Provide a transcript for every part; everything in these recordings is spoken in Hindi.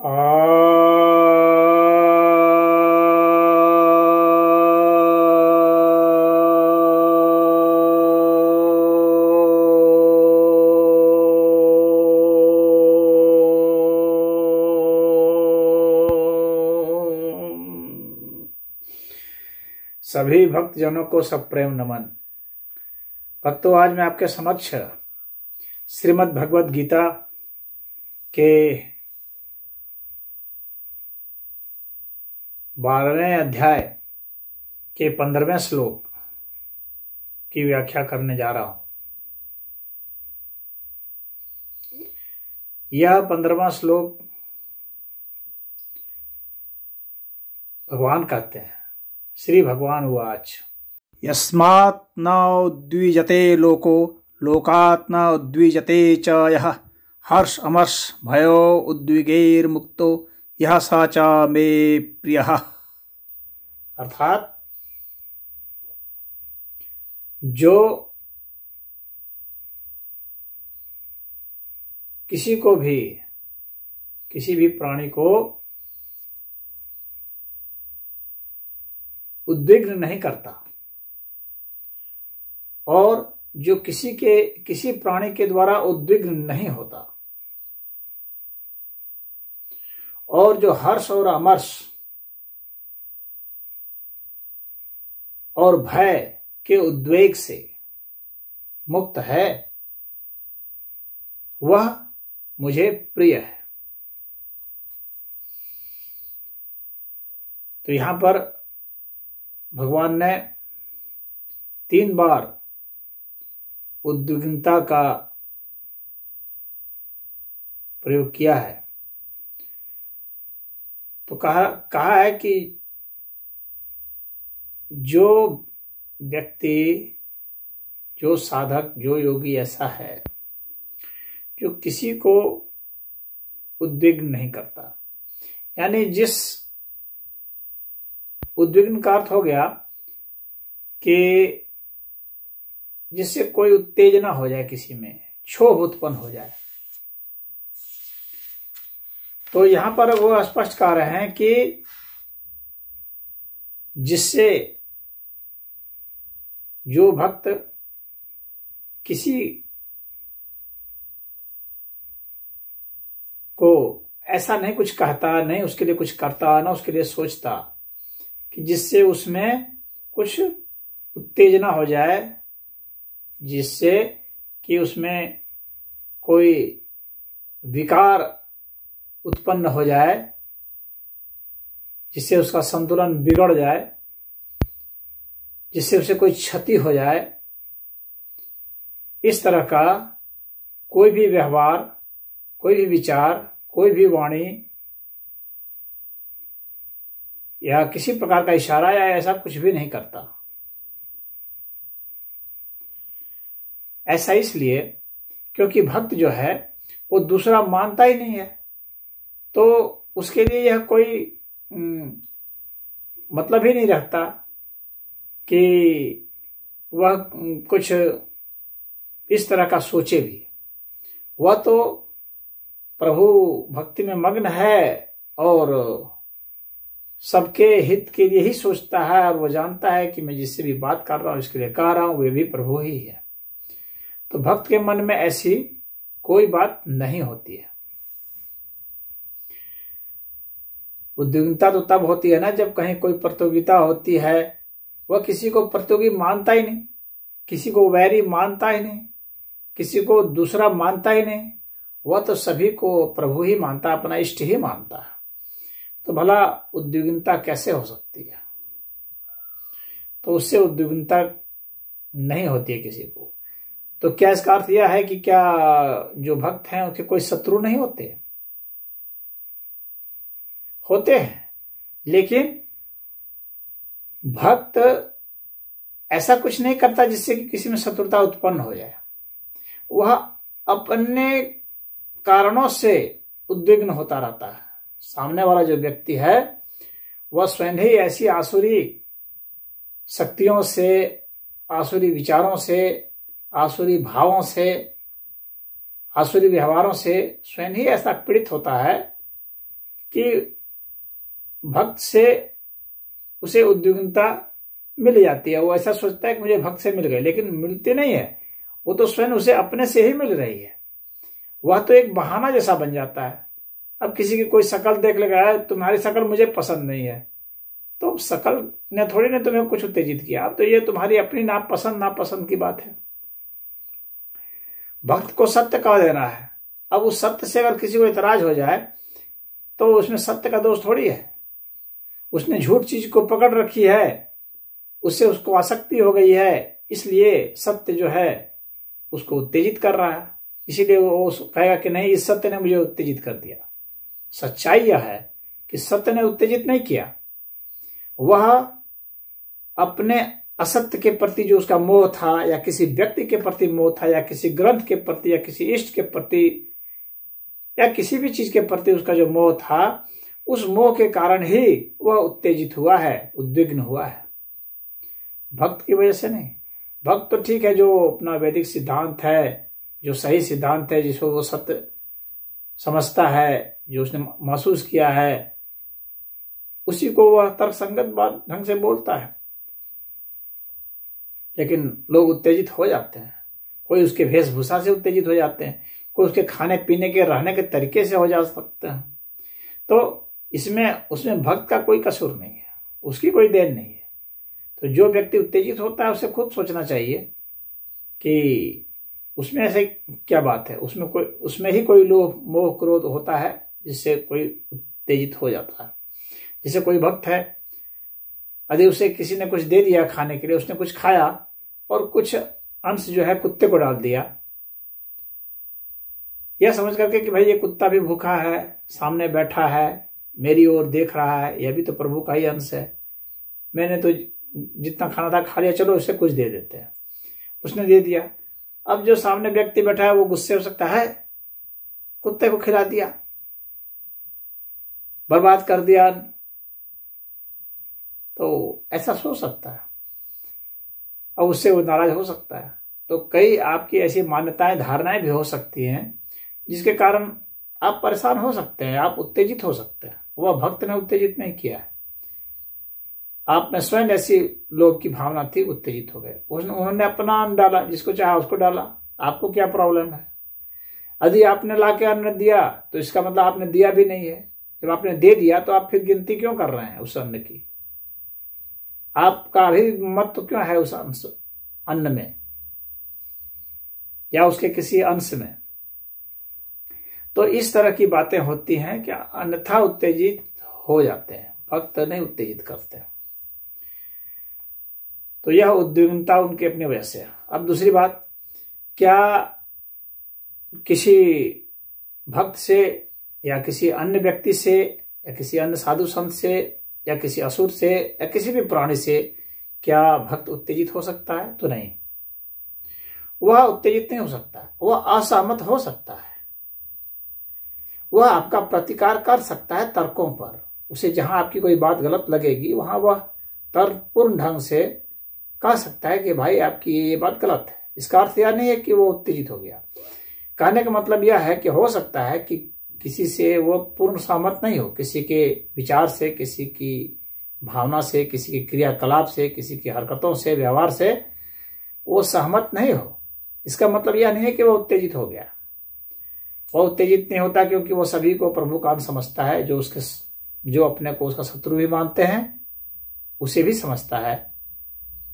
सभी भक्तजनों को सप्रेम नमन। भक्तों, आज मैं आपके समक्ष श्रीमद् भगवद गीता के 12वें अध्याय के 15वें श्लोक की व्याख्या करने जा रहा हूं। यह 15वां श्लोक भगवान कहते हैं, श्री भगवान उवाच यस्मात् न उद्विजते लोको लोकात् न उद्विजते च यः हर्ष अमर्ष भयो उद्विगैर्मुक्तो यः स च मे प्रियः। अर्थात जो किसी भी प्राणी को उद्विग्न नहीं करता और जो किसी प्राणी के द्वारा उद्विग्न नहीं होता और जो हर्ष और अमर्ष और भय के उद्वेग से मुक्त है, वह मुझे प्रिय है। तो यहां पर भगवान ने 3 बार उद्विग्नता का प्रयोग किया है। तो कहा है कि जो व्यक्ति, जो साधक, जो योगी ऐसा है जो किसी को उद्विग्न नहीं करता, यानी जिस उद्विग्न का अर्थ हो गया कि जिससे कोई उत्तेजना हो जाए, किसी में क्षोभ उत्पन्न हो जाए। तो यहां पर वो स्पष्ट कह रहे हैं कि जिससे जो भक्त किसी को ऐसा नहीं कुछ कहता, नहीं उसके लिए कुछ करता, ना उसके लिए सोचता, कि जिससे उसमें कुछ उत्तेजना हो जाए, जिससे कि उसमें कोई विकार उत्पन्न हो जाए, जिससे उसका संतुलन बिगड़ जाए, जिससे उसे कोई क्षति हो जाए, इस तरह का कोई भी व्यवहार, कोई भी विचार, कोई भी वाणी या किसी प्रकार का इशारा या ऐसा कुछ भी नहीं करता। ऐसा इसलिए क्योंकि भक्त जो है वो दूसरा मानता ही नहीं है, तो उसके लिए यह कोई मतलब ही नहीं रखता कि वह कुछ इस तरह का सोचे भी। वह तो प्रभु भक्ति में मग्न है और सबके हित के लिए ही सोचता है, और वो जानता है कि मैं जिससे भी बात कर रहा हूं, इसके लिए कह रहा हूं, वे भी प्रभु ही है। तो भक्त के मन में ऐसी कोई बात नहीं होती है। उद्विग्नता तो तब होती है ना जब कहीं कोई प्रतियोगिता होती है, वह किसी को प्रतियोगी मानता ही नहीं, किसी को वैरी मानता ही नहीं, किसी को दूसरा मानता ही नहीं, वह तो सभी को प्रभु ही मानता, अपना इष्ट ही मानता है। तो भला उद्विग्नता कैसे हो सकती है? तो उससे उद्विग्नता नहीं होती है किसी को। तो क्या इसका अर्थ यह है कि क्या जो भक्त हैं उनके कोई शत्रु नहीं होते? होते हैं, लेकिन भक्त ऐसा कुछ नहीं करता जिससे कि किसी में शत्रुता उत्पन्न हो जाए। वह अपने कारणों से उद्विग्न होता रहता है। सामने वाला जो व्यक्ति है वह स्वयं ही ऐसी आसुरी शक्तियों से, आसुरी विचारों से, आसुरी भावों से, आसुरी व्यवहारों से स्वयं ही ऐसा पीड़ित होता है कि भक्त से उसे उद्विग्नता मिल जाती है। वो ऐसा सोचता है कि मुझे भक्त से मिल गए, लेकिन मिलती नहीं है। वो तो स्वयं उसे अपने से ही मिल रही है। वह तो एक बहाना जैसा बन जाता है। अब किसी की कोई शक्ल देख लेगा, तुम्हारी शक्ल मुझे पसंद नहीं है, तो शक्ल ने थोड़ी ने तुम्हें कुछ उत्तेजित किया। अब तो ये तुम्हारी अपनी नापसंद की बात है। भक्त को सत्य कह देना है। अब उस सत्य से अगर किसी को इतराज हो जाए तो उसमें सत्य का दोष थोड़ी है। उसने झूठ चीज को पकड़ रखी है, उससे उसको आसक्ति हो गई है, इसलिए सत्य जो है उसको उत्तेजित कर रहा है। इसीलिए वो कहेगा कि नहीं, इस सत्य ने मुझे उत्तेजित कर दिया। सच्चाई यह है कि सत्य ने उत्तेजित नहीं किया। वह अपने असत्य के प्रति जो उसका मोह था, या किसी व्यक्ति के प्रति मोह था, या किसी ग्रंथ के प्रति, या किसी इष्ट के प्रति, या किसी भी चीज के प्रति उसका जो मोह था, उस मोह के कारण ही वह उत्तेजित हुआ है, उद्विग्न हुआ है। भक्त की वजह से नहीं। भक्त तो ठीक है, जो अपना वैदिक सिद्धांत है, जो सही सिद्धांत है, जिसको वो सत्य समझता है, जो उसने महसूस किया है, उसी को वह तर्कसंगत बात ढंग से बोलता है। लेकिन लोग उत्तेजित हो जाते हैं। कोई उसके वेशभूषा से उत्तेजित हो जाते हैं, कोई उसके खाने पीने के रहने के तरीके से हो जा सकते हैं। तो इसमें उसमें भक्त का कोई कसूर नहीं है, उसकी कोई देन नहीं है। तो जो व्यक्ति उत्तेजित होता है उसे खुद सोचना चाहिए कि उसमें ऐसे क्या बात है। उसमें ही कोई लोभ मोह क्रोध होता है जिससे कोई उत्तेजित हो जाता है। जैसे कोई भक्त है, यदि उसे किसी ने कुछ दे दिया खाने के लिए, उसने कुछ खाया और कुछ अंश जो है कुत्ते को डाल दिया, यह समझ करके कि भाई ये कुत्ता भी भूखा है, सामने बैठा है, मेरी ओर देख रहा है, यह भी तो प्रभु का ही अंश है, मैंने तो जितना खाना था खा लिया, चलो इसे कुछ दे देते हैं। उसने दे दिया। अब जो सामने व्यक्ति बैठा है वो गुस्से हो सकता है, कुत्ते को खिला दिया, बर्बाद कर दिया, तो ऐसा सोच सकता है और उससे वो नाराज हो सकता है। तो कई आपकी ऐसी मान्यताएं धारणाएं भी हो सकती हैं जिसके कारण आप परेशान हो सकते हैं, आप उत्तेजित हो सकते हैं। वह भक्त ने उत्तेजित नहीं किया है, आप में स्वयं ऐसी लोभ की भावना थी, उत्तेजित हो गए। उन्होंने अपना अन्न डाला, जिसको चाहा उसको डाला, आपको क्या प्रॉब्लम है। यदि आपने लाके अन्न दिया तो इसका मतलब आपने दिया भी नहीं है। जब आपने दे दिया तो आप फिर गिनती क्यों कर रहे हैं उस अन्न की। आपका अभी मत तो क्यों है उस अन्न में या उसके किसी अंश में। तो इस तरह की बातें होती हैं कि अन्यथा उत्तेजित हो जाते हैं, भक्त नहीं उत्तेजित करते। तो यह उद्विग्नता उनकी अपनी वजह से है। अब दूसरी बात, क्या किसी भक्त से या किसी अन्य व्यक्ति से या किसी अन्य साधु संत से या किसी असुर से या किसी भी प्राणी से क्या भक्त उत्तेजित हो सकता है? तो नहीं, वह उत्तेजित नहीं हो सकता, वह असहमत हो सकता है। वह आपका प्रतिकार कर सकता है तर्कों पर। उसे जहां आपकी कोई बात गलत लगेगी वहां वह तर्कपूर्ण ढंग से कह सकता है कि भाई आपकी ये बात गलत है। इसका अर्थ यह नहीं है कि वो उत्तेजित हो गया। कहने का मतलब यह है कि हो सकता है कि किसी से वो पूर्ण सहमत नहीं हो, किसी के विचार से, किसी की भावना से, किसी के क्रियाकलाप से, किसी की हरकतों से, व्यवहार से वो सहमत नहीं हो। इसका मतलब यह नहीं है कि वो उत्तेजित हो गया। वो उत्तेजित नहीं होता क्योंकि वो सभी को प्रभु का अंश समझता है। जो अपने को उसका शत्रु भी मानते हैं उसे भी समझता है,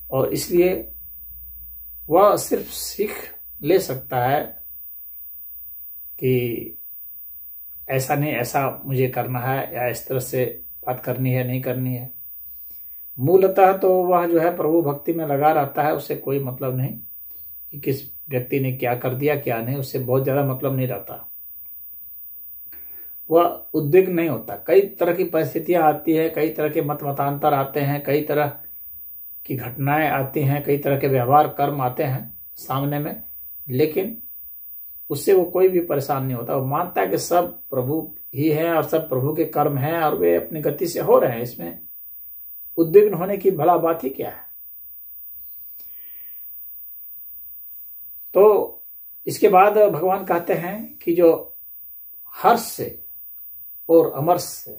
और इसलिए वह सिर्फ सीख ले सकता है कि ऐसा नहीं, ऐसा मुझे करना है, या इस तरह से बात करनी है, नहीं करनी है। मूलतः तो वह जो है प्रभु भक्ति में लगा रहता है, उससे कोई मतलब नहीं कि किस व्यक्ति ने क्या कर दिया क्या नहीं, उससे बहुत ज्यादा मतलब नहीं रहता। वह उद्विग्न नहीं होता। कई तरह की परिस्थितियां आती है, कई तरह के मतांतर आते हैं, कई तरह की घटनाएं आती हैं, कई तरह के व्यवहार कर्म आते हैं सामने में, लेकिन उससे वो कोई भी परेशान नहीं होता। वो मानता है कि सब प्रभु ही है और सब प्रभु के कर्म हैं और वे अपनी गति से हो रहे हैं। इसमें उद्विग्न होने की भला बात ही क्या है। तो इसके बाद भगवान कहते हैं कि जो हर्ष से और अमर्ष से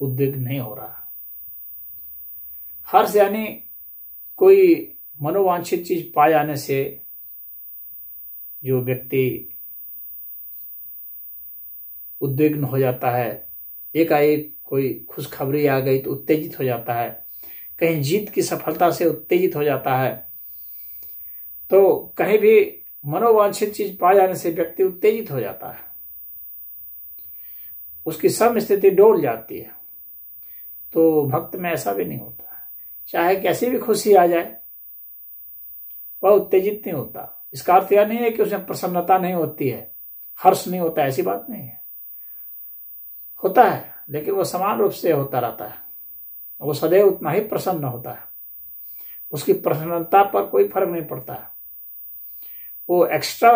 उद्विग्न नहीं हो रहा। हर्ष यानी कोई मनोवांछित चीज पा जाने से जो व्यक्ति उद्विग्न हो जाता है, एकाएक कोई खुशखबरी आ गई तो उत्तेजित हो जाता है, कहीं जीत की सफलता से उत्तेजित हो जाता है, तो कहीं भी मनोवांछित चीज पा जाने से व्यक्ति उत्तेजित हो जाता है, उसकी सम स्थिति डोल जाती है। तो भक्त में ऐसा भी नहीं होता है, चाहे कैसी भी खुशी आ जाए वह उत्तेजित नहीं होता। इसका अर्थ यह नहीं है कि उसमें प्रसन्नता नहीं होती है, हर्ष नहीं होता, ऐसी बात नहीं है, होता है, लेकिन वो समान रूप से होता रहता है। वो सदैव उतना ही प्रसन्न होता है, उसकी प्रसन्नता पर कोई फर्क नहीं पड़ता है, वो एक्स्ट्रा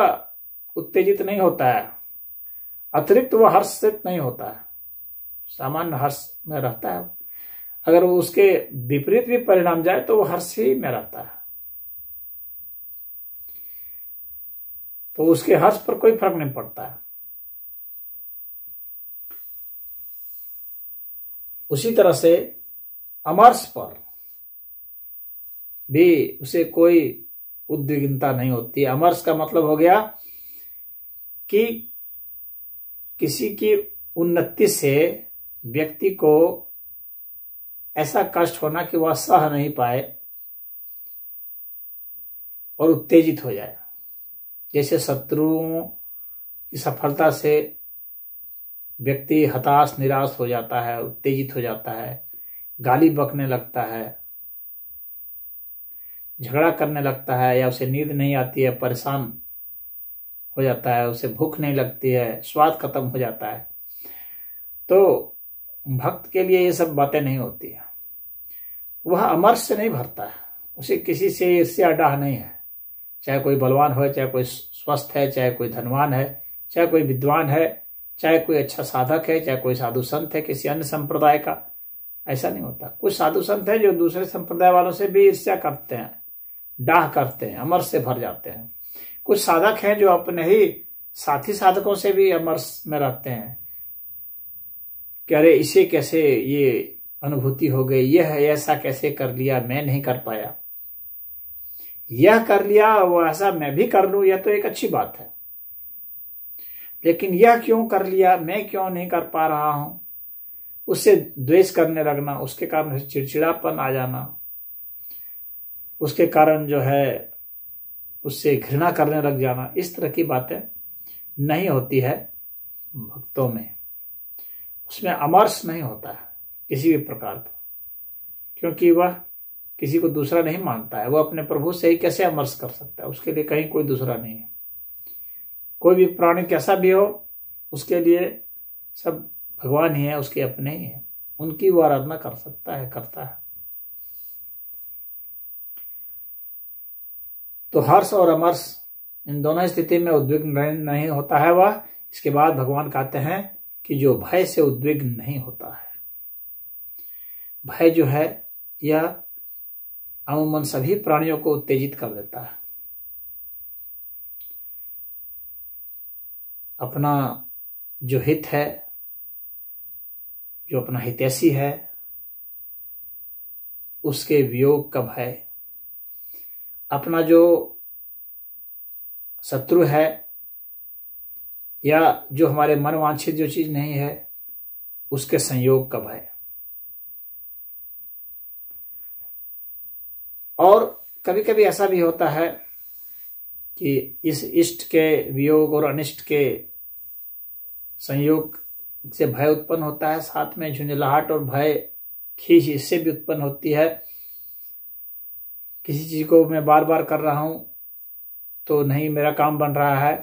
उत्तेजित नहीं होता है, अतिरिक्त वो हर्षित नहीं होता है, सामान्य हर्ष में रहता है। अगर वो उसके विपरीत भी परिणाम जाए तो वो हर्ष ही में रहता है, तो उसके हर्ष पर कोई फर्क नहीं पड़ता है। उसी तरह से अमर्ष पर भी उसे कोई उद्विग्नता नहीं होती। अमर्ष का मतलब हो गया कि किसी की उन्नति से व्यक्ति को ऐसा कष्ट होना कि वह सह नहीं पाए और उत्तेजित हो जाए। जैसे शत्रुओं की सफलता से व्यक्ति हताश निराश हो जाता है, उत्तेजित हो जाता है, गाली बकने लगता है, झगड़ा करने लगता है, या उसे नींद नहीं आती है, परेशान हो जाता है, उसे भूख नहीं लगती है, स्वाद खत्म हो जाता है। तो भक्त के लिए ये सब बातें नहीं होती है, वह अमर्ष से नहीं भरता है, उसे किसी से ईर्ष्या डाह नहीं है, चाहे कोई बलवान हो, चाहे कोई स्वस्थ है, चाहे कोई धनवान है, चाहे कोई विद्वान है, चाहे कोई अच्छा साधक है, चाहे कोई साधु संत है किसी अन्य संप्रदाय का, ऐसा नहीं होता। कुछ साधु संत है जो दूसरे संप्रदाय वालों से भी ईर्ष्या करते हैं, डाह करते हैं, अमर्ष से भर जाते हैं। कुछ साधक हैं जो अपने ही साथी साधकों से भी अमर्ष में रहते हैं कि अरे इसे कैसे ये अनुभूति हो गई, यह ऐसा कैसे कर लिया, मैं नहीं कर पाया, यह कर लिया वो ऐसा मैं भी कर लूं, यह तो एक अच्छी बात है, लेकिन यह क्यों कर लिया, मैं क्यों नहीं कर पा रहा हूं, उससे द्वेष करने लगना, उसके कारण चिड़चिड़ापन आ जाना, उसके कारण जो है उससे घृणा करने लग जाना, इस तरह की बातें नहीं होती है भक्तों में। उसमें अमर्ष नहीं होता है किसी भी प्रकार का, क्योंकि वह किसी को दूसरा नहीं मानता है। वह अपने प्रभु से ही कैसे अमर्ष कर सकता है, उसके लिए कहीं कोई दूसरा नहीं है। कोई भी प्राणी कैसा भी हो, उसके लिए सब भगवान ही है, उसके अपने ही है, उनकी वो आराधना कर सकता है, करता है। तो हर्ष और अमर्ष इन दोनों स्थिति में उद्विग्न नहीं होता है वह। इसके बाद भगवान कहते हैं कि जो भय से उद्विग्न नहीं होता है। भय जो है यह अमूमन सभी प्राणियों को उत्तेजित कर देता है। अपना जो हित है, जो अपना हितैषी है, उसके वियोग का भय, अपना जो शत्रु है या जो हमारे मन वांछित जो चीज नहीं है उसके संयोग का भय, और कभी कभी ऐसा भी होता है कि इस इष्ट के वियोग और अनिष्ट के संयोग से भय उत्पन्न होता है, साथ में झुंझलाहट और भय खींच इससे भी उत्पन्न होती है। किसी चीज को मैं बार बार कर रहा हूं तो नहीं मेरा काम बन रहा है,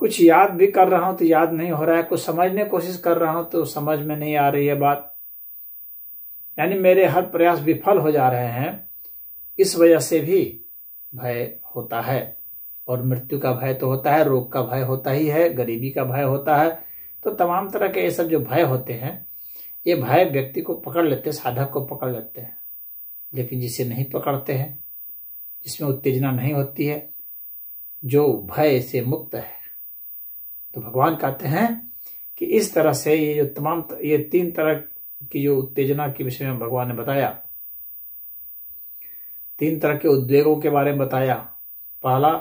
कुछ याद भी कर रहा हूं तो याद नहीं हो रहा है, कुछ समझने की कोशिश कर रहा हूं तो समझ में नहीं आ रही है बात, यानी मेरे हर प्रयास विफल हो जा रहे हैं। इस वजह से भी भय होता है। और मृत्यु का भय तो होता है, रोग का भय होता ही है, गरीबी का भय होता है। तो तमाम तरह के ये सब जो भय होते हैं, ये भय व्यक्ति को पकड़ लेते हैं, साधक को पकड़ लेते हैं। लेकिन जिसे नहीं पकड़ते हैं, जिसमें उत्तेजना नहीं होती है, जो भय से मुक्त है, तो भगवान कहते हैं कि इस तरह से ये 3 तरह की जो उत्तेजना के विषय में भगवान ने बताया, 3 तरह के उद्वेगों के बारे में बताया। पहला,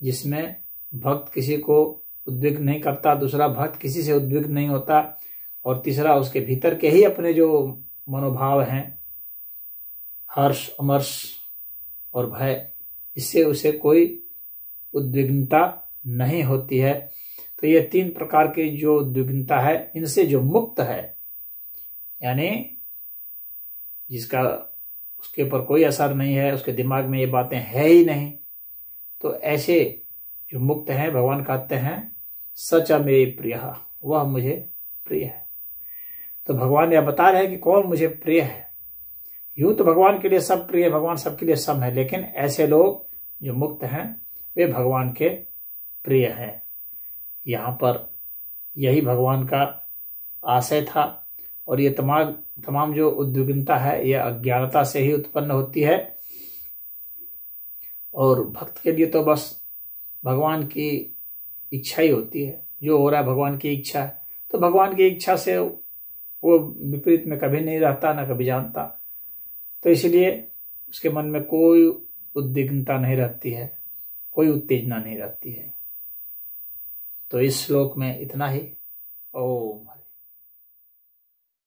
जिसमें भक्त किसी को उद्विग्न नहीं करता, दूसरा भक्त किसी से उद्विग्न नहीं होता, और तीसरा उसके भीतर के ही अपने जो मनोभाव हैं, हर्ष, अमर्ष और भय, इससे उसे कोई उद्विग्नता नहीं होती है। तो ये 3 प्रकार की जो उद्विग्नता है, इनसे जो मुक्त है, यानी जिसका उसके ऊपर कोई असर नहीं है, उसके दिमाग में ये बातें है ही नहीं, तो ऐसे जो मुक्त हैं, भगवान कहते हैं सच मे प्रिय, वह मुझे प्रिय है। तो भगवान यह बता रहे हैं कि कौन मुझे प्रिय है। यूं तो भगवान के लिए सब प्रिय है, भगवान सबके लिए सम है, लेकिन ऐसे लोग जो मुक्त हैं वे भगवान के प्रिय हैं। यहाँ पर यही भगवान का आशय था। और ये तमाम जो उद्विग्नता है, यह अज्ञानता से ही उत्पन्न होती है। और भक्त के लिए तो बस भगवान की इच्छा ही होती है, जो हो रहा है भगवान की इच्छा है। तो भगवान की इच्छा से वो विपरीत में कभी नहीं रहता, ना कभी जानता। तो इसलिए उसके मन में कोई उद्विग्नता नहीं रहती है, कोई उत्तेजना नहीं रहती है। तो इस श्लोक में इतना ही। ओम।